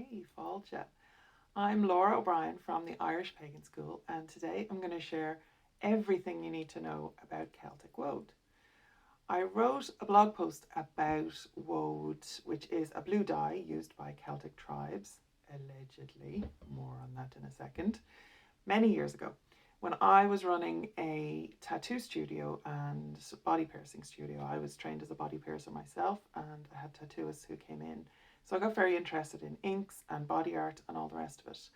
Hey, Fáilte. I'm Laura O'Brien from the Irish Pagan School, and today I'm going to share everything you need to know about Celtic Woad. I wrote a blog post about woad, which is a blue dye used by Celtic tribes, allegedly, more on that in a second, many years ago, when I was running a tattoo studio and body piercing studio. I was trained as a body piercer myself, and I had tattooists who came in. So I got very interested in inks and body art and all the rest of it.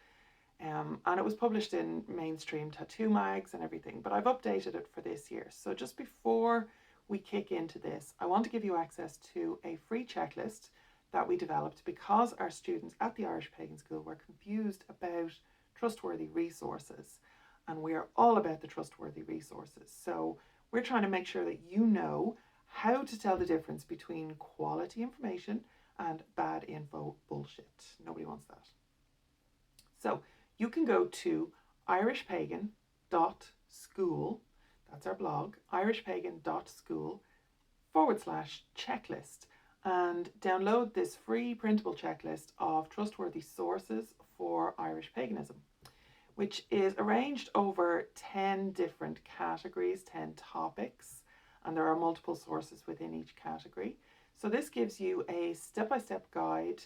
And it was published in mainstream tattoo mags and everything, but I've updated it for this year. So just before we kick into this, I want to give you access to a free checklist that we developed because our students at the Irish Pagan School were confused about trustworthy resources. And we are all about the trustworthy resources. So we're trying to make sure that you know how to tell the difference between quality information and bad info bullshit. Nobody wants that. So you can go to irishpagan.school, that's our blog, irishpagan.school/checklist, and download this free printable checklist of trustworthy sources for Irish paganism, which is arranged over 10 different categories, 10 topics, and there are multiple sources within each category. So this gives you a step-by-step guide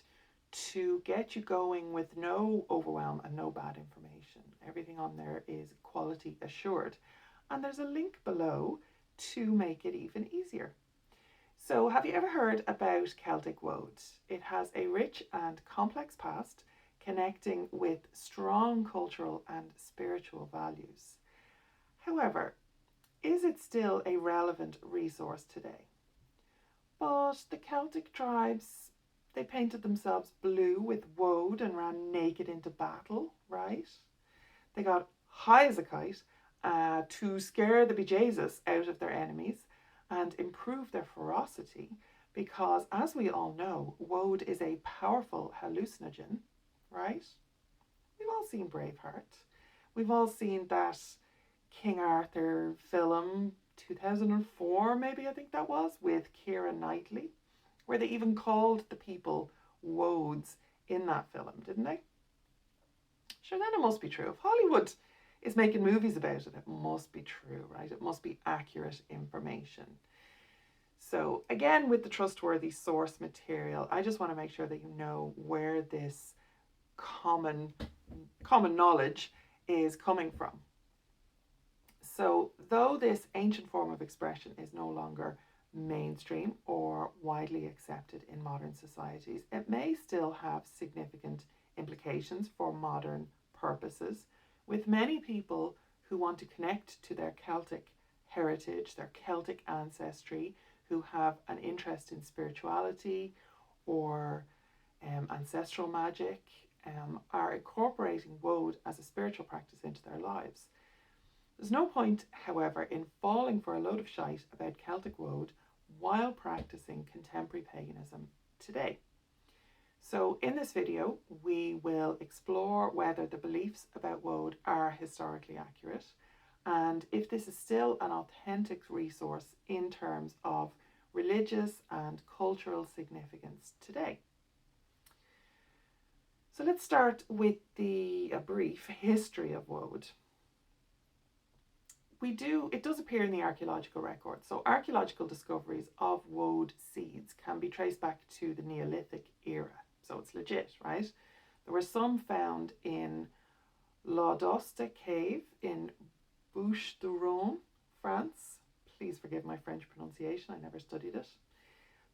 to get you going with no overwhelm and no bad information. Everything on there is quality assured. And there's a link below to make it even easier. So have you ever heard about Celtic Woad? It has a rich and complex past connecting with strong cultural and spiritual values. However, is it still a relevant resource today? But the Celtic tribes, they painted themselves blue with woad and ran naked into battle, right? They got high as a kite to scare the bejesus out of their enemies and improve their ferocity because, as we all know, woad is a powerful hallucinogen, right? We've all seen Braveheart. We've all seen that King Arthur film, 2004 maybe, I think that was, with Keira Knightley, where they even called the people woads in that film, didn't they? Sure, then it must be true. If Hollywood is making movies about it, it must be true, right? It must be accurate information. So again, with the trustworthy source material, I just want to make sure that you know where this common knowledge is coming from. So though this ancient form of expression is no longer mainstream or widely accepted in modern societies, it may still have significant implications for modern purposes, with many people who want to connect to their Celtic heritage, their Celtic ancestry, who have an interest in spirituality or ancestral magic, are incorporating woad as a spiritual practice into their lives. There's no point, however, in falling for a load of shite about Celtic woad while practicing contemporary paganism today. So in this video, we will explore whether the beliefs about woad are historically accurate and if this is still an authentic resource in terms of religious and cultural significance today. So let's start with a brief history of woad. It does appear in the archaeological record. So archaeological discoveries of woad seeds can be traced back to the Neolithic era. So it's legit, right? There were some found in L'Audoste cave in Bouches du Rhône, France. Please forgive my French pronunciation, I never studied it.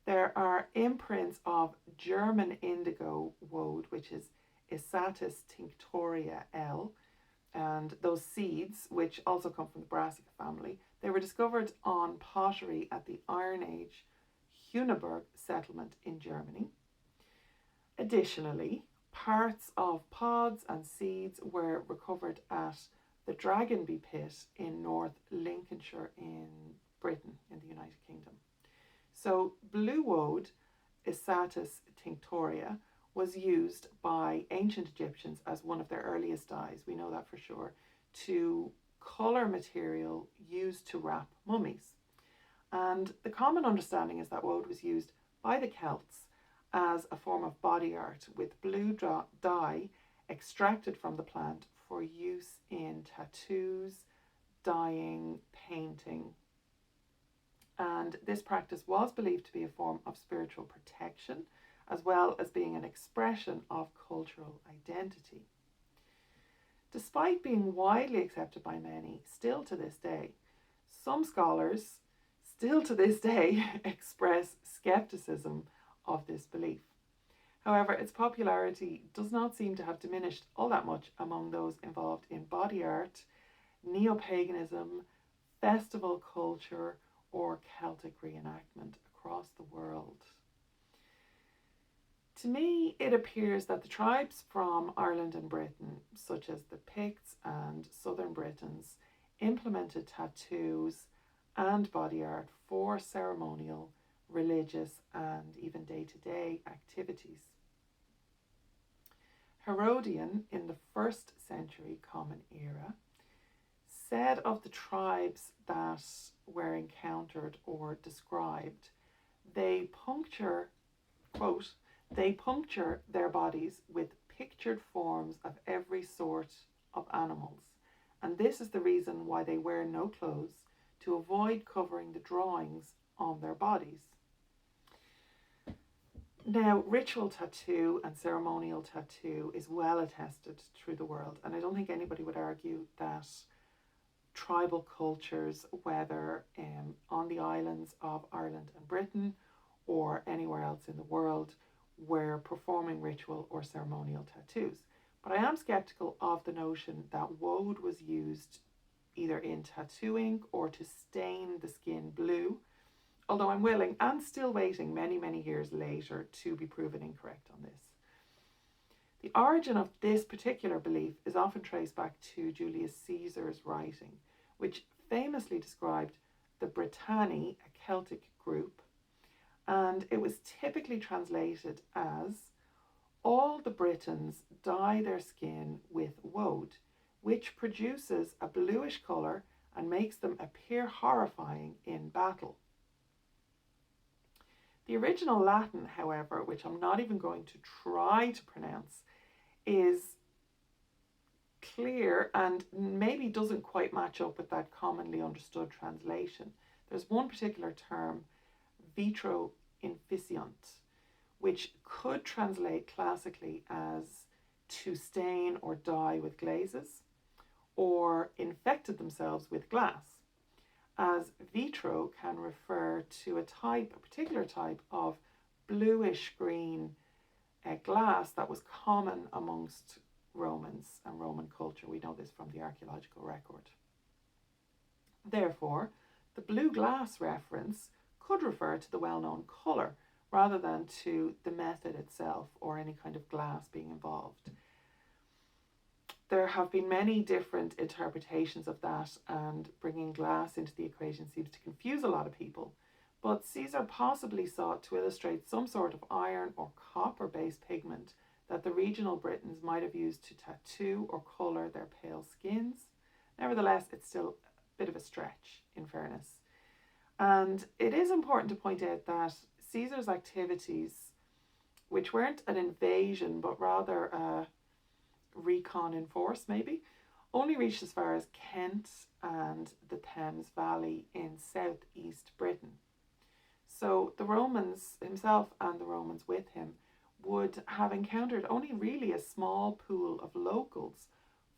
There are imprints of German indigo woad, which is Isatis tinctoria L, and those seeds, which also come from the Brassica family, they were discovered on pottery at the Iron Age Huneberg settlement in Germany. Additionally, parts of pods and seeds were recovered at the Dragonby pit in North Lincolnshire in Britain, in the United Kingdom. So blue woad, Isatis tinctoria, was used by ancient Egyptians as one of their earliest dyes, we know that for sure, to colour material used to wrap mummies. And the common understanding is that woad was used by the Celts as a form of body art with blue dye extracted from the plant for use in tattoos, dyeing, painting. And this practice was believed to be a form of spiritual protection, as well as being an expression of cultural identity. Despite being widely accepted by many, still to this day, some scholars still to this day express skepticism of this belief. However, its popularity does not seem to have diminished all that much among those involved in body art, neo-paganism, festival culture, or Celtic reenactment across the world. To me, it appears that the tribes from Ireland and Britain, such as the Picts and Southern Britons, implemented tattoos and body art for ceremonial, religious, and even day-to-day activities. Herodian, in the 1st century Common Era, said of the tribes that were encountered or described, they puncture, quote, they puncture their bodies with pictured forms of every sort of animals, and this is the reason why they wear no clothes, to avoid covering the drawings on their bodies. Now, ritual tattoo and ceremonial tattoo is well attested through the world, and I don't think anybody would argue that tribal cultures, whether on the islands of Ireland and Britain or anywhere else in the world, were performing ritual or ceremonial tattoos. But I am skeptical of the notion that woad was used either in tattooing or to stain the skin blue, although I'm willing and still waiting many, many years later to be proven incorrect on this. The origin of this particular belief is often traced back to Julius Caesar's writing, which famously described the Britanni, a Celtic group, and it was typically translated as, all the Britons dye their skin with woad, which produces a bluish colour and makes them appear horrifying in battle. The original Latin, however, which I'm not even going to try to pronounce, is clear and maybe doesn't quite match up with that commonly understood translation. There's one particular term, vitro inficiunt, which could translate classically as to stain or dye with glazes, or infected themselves with glass, as vitro can refer to a particular type of bluish green glass that was common amongst Romans and Roman culture. We know this from the archaeological record. Therefore, the blue glass reference could refer to the well-known colour rather than to the method itself or any kind of glass being involved. There have been many different interpretations of that, and bringing glass into the equation seems to confuse a lot of people. But Caesar possibly sought to illustrate some sort of iron or copper-based pigment that the regional Britons might have used to tattoo or colour their pale skins. Nevertheless, it's still a bit of a stretch, in fairness. And it is important to point out that Caesar's activities, which weren't an invasion but rather a recon in force maybe, only reached as far as Kent and the Thames Valley in southeast Britain. So the Romans, himself and the Romans with him, would have encountered only really a small pool of locals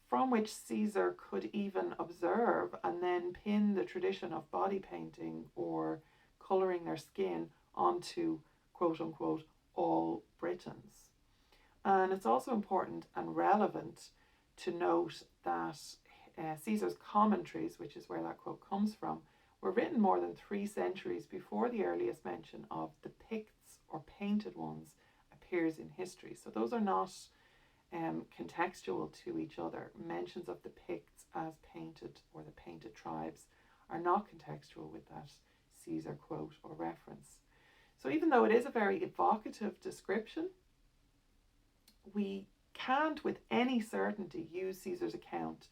from which Caesar could even observe and then pin the tradition of body painting or colouring their skin onto, quote unquote, all Britons. And it's also important and relevant to note that Caesar's commentaries, which is where that quote comes from, were written more than 3 centuries before the earliest mention of the Picts or painted ones appears in history. So those are not contextual to each other. Mentions of the Picts as painted or the painted tribes are not contextual with that Caesar quote or reference. So even though it is a very evocative description, we can't with any certainty use Caesar's account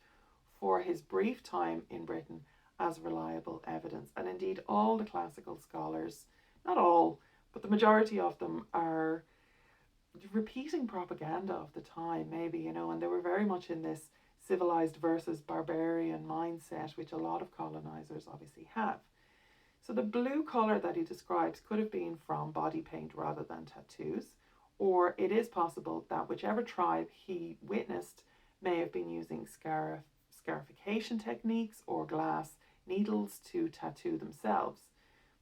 for his brief time in Britain as reliable evidence. And indeed all the classical scholars, not all, but the majority of them are repeating propaganda of the time, maybe, you know, and they were very much in this civilized versus barbarian mindset, which a lot of colonizers obviously have. So the blue colour that he describes could have been from body paint rather than tattoos, or it is possible that whichever tribe he witnessed may have been using scarification techniques or glass needles to tattoo themselves,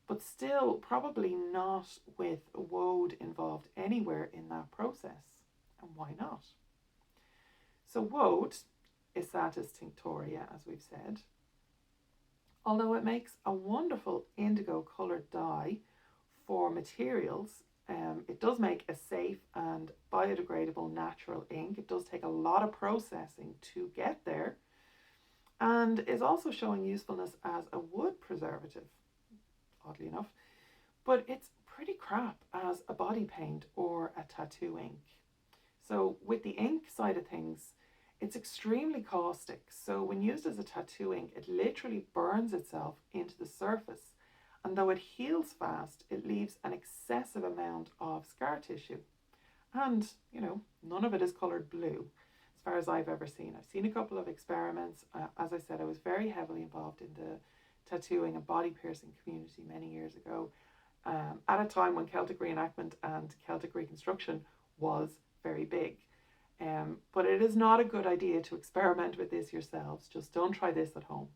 but still probably not with woad involved anywhere in that process. And why not? So woad is Satis tinctoria, as we've said. Although it makes a wonderful indigo coloured dye for materials, it does make a safe and biodegradable natural ink. It does take a lot of processing to get there, and is also showing usefulness as a wood preservative, oddly enough. But it's pretty crap as a body paint or a tattoo ink. So with the ink side of things, it's extremely caustic. So when used as a tattoo ink, it literally burns itself into the surface. And though it heals fast, it leaves an excessive amount of scar tissue. And, you know, none of it is coloured blue, as far as I've ever seen. I've seen a couple of experiments. As I said, I was very heavily involved in the tattooing and body piercing community many years ago, at a time when Celtic reenactment and Celtic reconstruction was very big. But it is not a good idea to experiment with this yourselves. Just don't try this at home.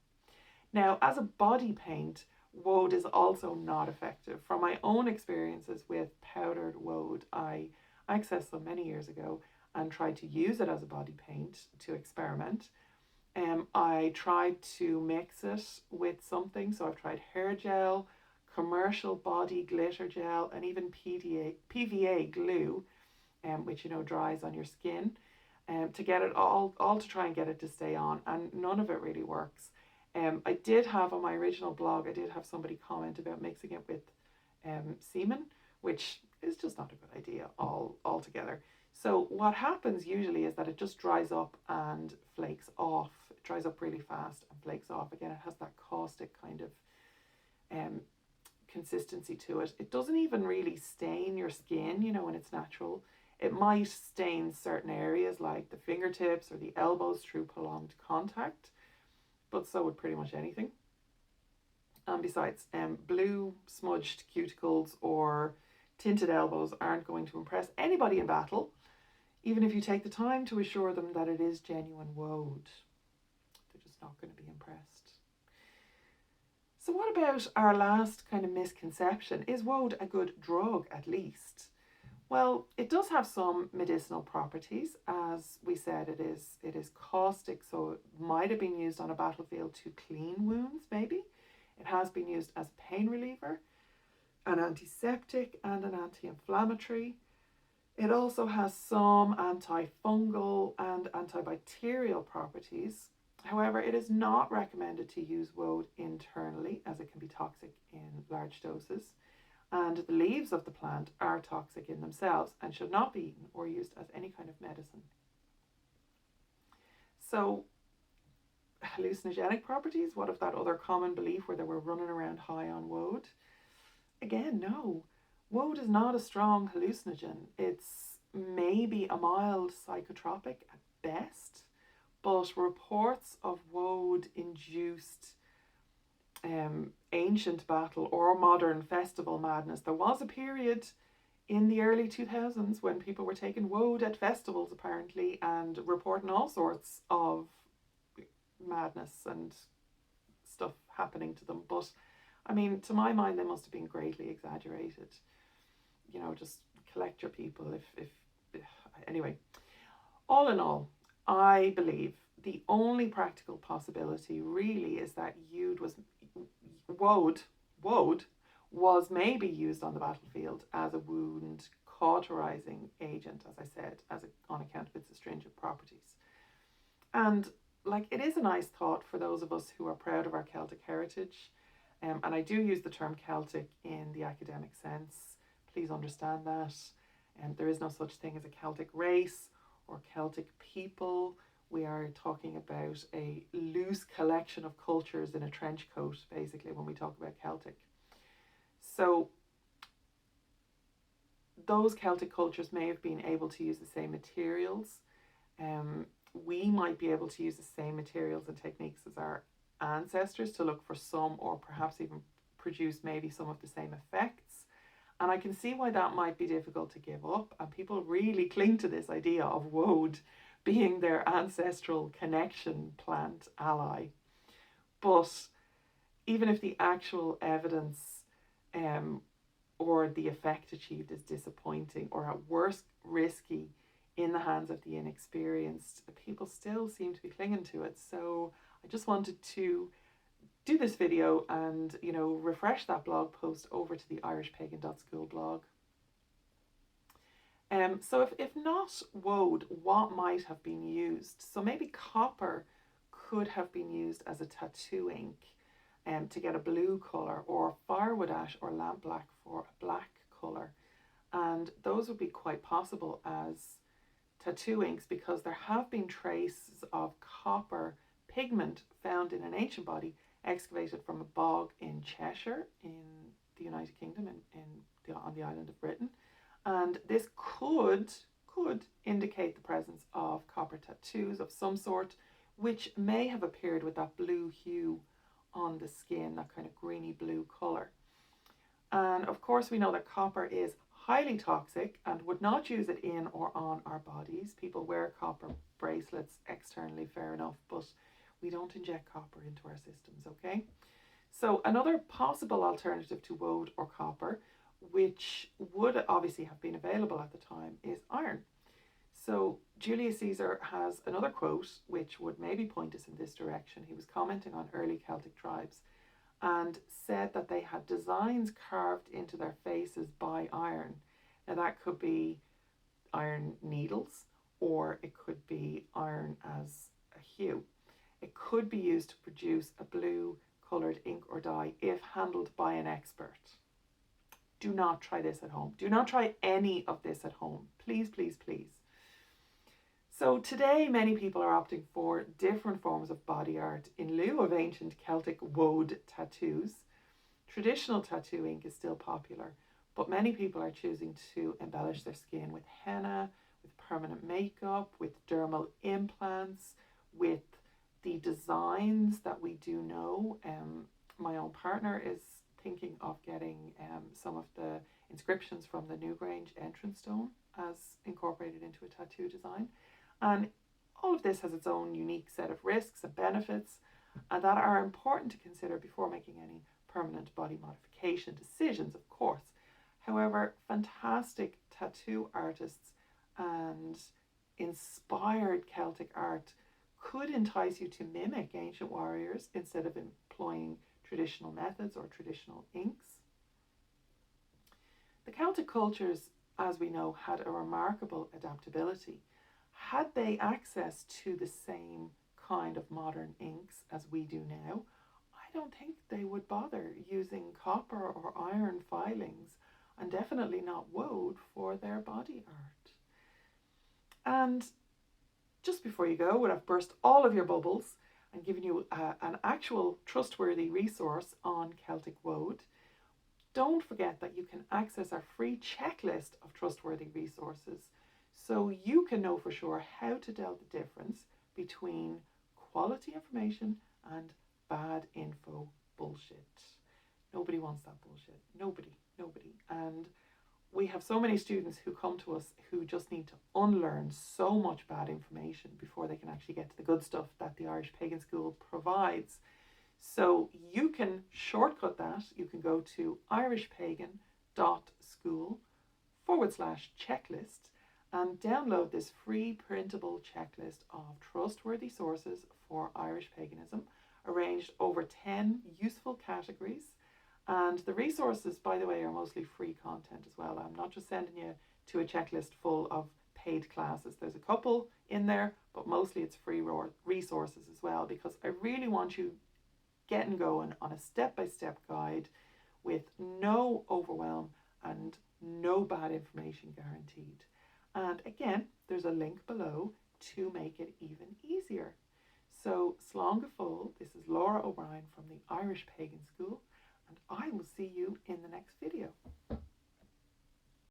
Now, as a body paint, woad is also not effective. From my own experiences with powdered woad, I accessed them many years ago and tried to use it as a body paint to experiment. I tried to mix it with something, so I've tried hair gel, commercial body glitter gel, and even PVA glue, which, you know, dries on your skin, to get it all to try and get it to stay on, and none of it really works. I did have on my original blog, I did have somebody comment about mixing it with semen, which is just not a good idea altogether. So what happens usually is that it just dries up and flakes off. It dries up really fast and flakes off. Again, it has that caustic kind of consistency to it. It doesn't even really stain your skin, you know, in its natural. It might stain certain areas like the fingertips or the elbows through prolonged contact, but so would pretty much anything. And besides, blue smudged cuticles or tinted elbows aren't going to impress anybody in battle, even if you take the time to assure them that it is genuine woad. They're just not going to be impressed. So what about our last kind of misconception? Is woad a good drug, at least? Well, it does have some medicinal properties. As we said, it is caustic, so it might have been used on a battlefield to clean wounds, maybe. It has been used as a pain reliever, an antiseptic, and an anti-inflammatory. It also has some antifungal and antibacterial properties. However, it is not recommended to use woad internally, as it can be toxic in large doses. And the leaves of the plant are toxic in themselves and should not be eaten or used as any kind of medicine. So, hallucinogenic properties, what of that other common belief where they were running around high on woad? Again, no. Woad is not a strong hallucinogen. It's maybe a mild psychotropic at best, but reports of woad-induced ancient battle or modern festival madness. There was a period in the early 2000s when people were taking woad at festivals apparently and reporting all sorts of madness and stuff happening to them. But I mean, to my mind, they must have been greatly exaggerated. You know, just collect your people if anyway. All in all, I believe the only practical possibility really is that woad was maybe used on the battlefield as a wound cauterizing agent, as I said, on account of its astringent properties. And like, it is a nice thought for those of us who are proud of our Celtic heritage. And I do use the term Celtic in the academic sense. Please understand that. There is no such thing as a Celtic race or Celtic people. We are talking about a loose collection of cultures in a trench coat, basically, when we talk about Celtic. So those Celtic cultures may have been able to use the same materials. We might be able to use the same materials and techniques as our ancestors to look for some, or perhaps even produce maybe some of the same effects. And I can see why that might be difficult to give up. And people really cling to this idea of woad being their ancestral connection plant ally. But even if the actual evidence or the effect achieved is disappointing, or at worst risky in the hands of the inexperienced, people still seem to be clinging to it. So I just wanted to do this video and, refresh that blog post over to the irishpagan.school blog. So if not woad, what might have been used? So maybe copper could have been used as a tattoo ink to get a blue colour, or firewood ash or lampblack for a black colour. And those would be quite possible as tattoo inks, because there have been traces of copper pigment found in an ancient body excavated from a bog in Cheshire in the United Kingdom, on the island of Britain. And this could indicate the presence of copper tattoos of some sort, which may have appeared with that blue hue on the skin, that kind of greeny blue colour. And of course we know that copper is highly toxic and would not use it in or on our bodies. People wear copper bracelets externally, fair enough, but we don't inject copper into our systems, okay? So another possible alternative to woad or copper, which would obviously have been available at the time, is iron. So Julius Caesar has another quote which would maybe point us in this direction. He was commenting on early Celtic tribes and said that they had designs carved into their faces by iron. Now that could be iron needles, or it could be iron as a hue. It could be used to produce a blue coloured ink or dye if handled by an expert. Do not try this at home. Do not try any of this at home. Please, please, please. So today, many people are opting for different forms of body art in lieu of ancient Celtic woad tattoos. Traditional tattoo ink is still popular, but many people are choosing to embellish their skin with henna, with permanent makeup, with dermal implants, with the designs that we do know. My own partner is thinking of getting some of the inscriptions from the Newgrange entrance stone as incorporated into a tattoo design. And all of this has its own unique set of risks and benefits, and that are important to consider before making any permanent body modification decisions, of course. However, fantastic tattoo artists and inspired Celtic art could entice you to mimic ancient warriors instead of employing traditional methods or traditional inks. The Celtic cultures, as we know, had a remarkable adaptability. Had they access to the same kind of modern inks as we do now, I don't think they would bother using copper or iron filings, and definitely not woad, for their body art. And just before you go, when I've burst all of your bubbles and given you an actual trustworthy resource on Celtic woad, don't forget that you can access our free checklist of trustworthy resources, so you can know for sure how to tell the difference between quality information and bad info bullshit. Nobody wants that bullshit. Nobody. And we have so many students who come to us who just need to unlearn so much bad information before they can actually get to the good stuff that the Irish Pagan School provides. So you can shortcut that. You can go to irishpagan.school/checklist and download this free printable checklist of trustworthy sources for Irish paganism, arranged over 10 useful categories. And the resources, by the way, are mostly free content as well. I'm not just sending you to a checklist full of paid classes. There's a couple in there, but mostly it's free resources as well, because I really want you getting going on a step-by-step guide with no overwhelm and no bad information guaranteed. And again, there's a link below to make it even easier. So, slán go fóill, this is Lora O'Brien from the Irish Pagan School, and I will see you in the next video.